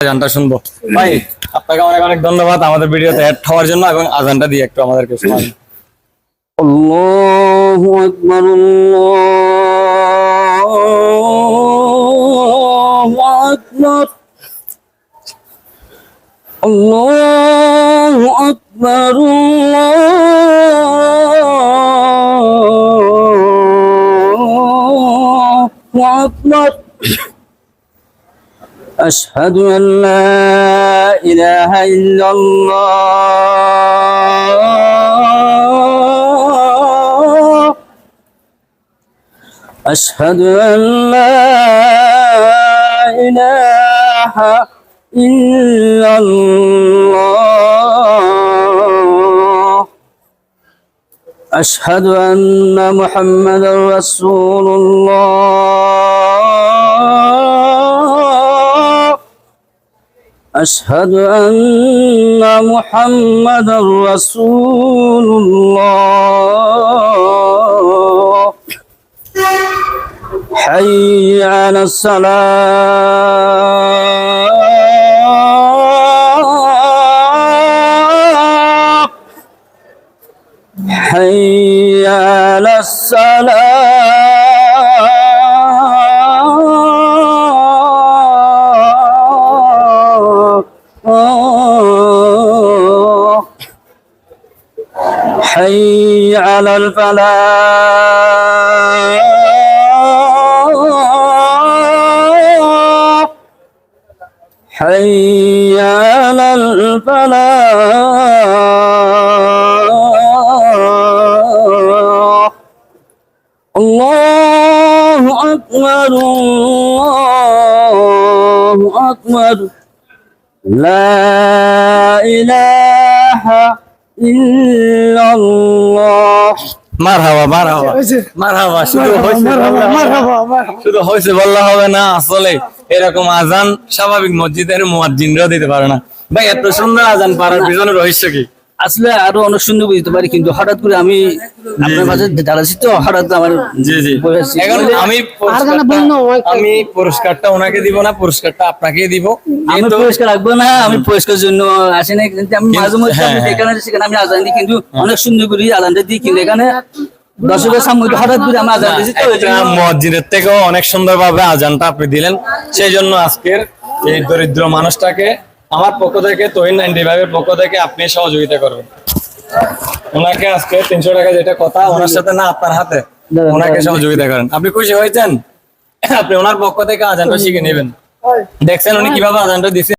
আজানটা শুনবো। ভাই আপনাকে অনেক অনেক ধন্যবাদ আমাদের ভিডিওতে অ্যাড হওয়ার জন্য এবং আজানটা দিয়ে একটু আমাদেরকে শোনান। আল্লাহু আকবার আল্লাহু আকবার আল্লাহু আকবার আল্লাহু আকবার أشهد أن لا إله إلا الله أشهد أن لا إله إلا الله أشهد أن محمدا رسول الله أشهد أن محمدا رسول الله حي على الصلاة حي على الصلاة حي على الفلاح حي على الفلاح الله أكبر الله أكبر لا إله إلا الله মারহাবা মারহাবা মারহাবা। শুধু হয়েছে বললে হবে না, আসলে এরকম আজান স্বাভাবিক মসজিদের মুয়াজ্জিনরাও দিতে পারে না। ভাই এত সুন্দর আজান পারার পিছনে রহস্য কি? আসলে আরো অনেক সুন্দর বুঝতে পারি, কিন্তু হঠাৎ করে আমি আপনার মাঝে দাঁড়াচ্ছি তো হঠাৎ আমার জি জি। এখন আমি পুরস্কারটা ওনাকে দিব না, পুরস্কারটা আপনাকেই দিব। আমি পুরস্কার রাখবো না, আমি পুরস্কারের জন্য আসি না, কিন্তু আমি মাঝে মধ্যে এখানে সেখানে আমি আজান দিই, কিন্তু অনেক সুন্দর করে আজানটা দিই, কিন্তু এখানে দর্শকের সামনে হঠাৎ করে আমি আজান দিয়েছি তো মসজিদের থেকেও অনেক সুন্দর ভাবে আজানটা আপনি দিলেন। সেই জন্য আজকের এই দরিদ্র মানুষটাকে আমার পক্ষ থেকে, তহিন 95 এর পক্ষ থেকে আপনি সহযোগিতা করবেন। ওনাকে আজকে 300 টাকা, যেটা কথা ওনার সাথে না আপনার হাতে, ওনাকে সহযোগিতা করেন। আপনি খুশি হয়েছেন? আপনি ওনার পক্ষ থেকে আজানটা শিখে নেবেন। দেখছেন উনি কিভাবে আজানটা দিচ্ছেন।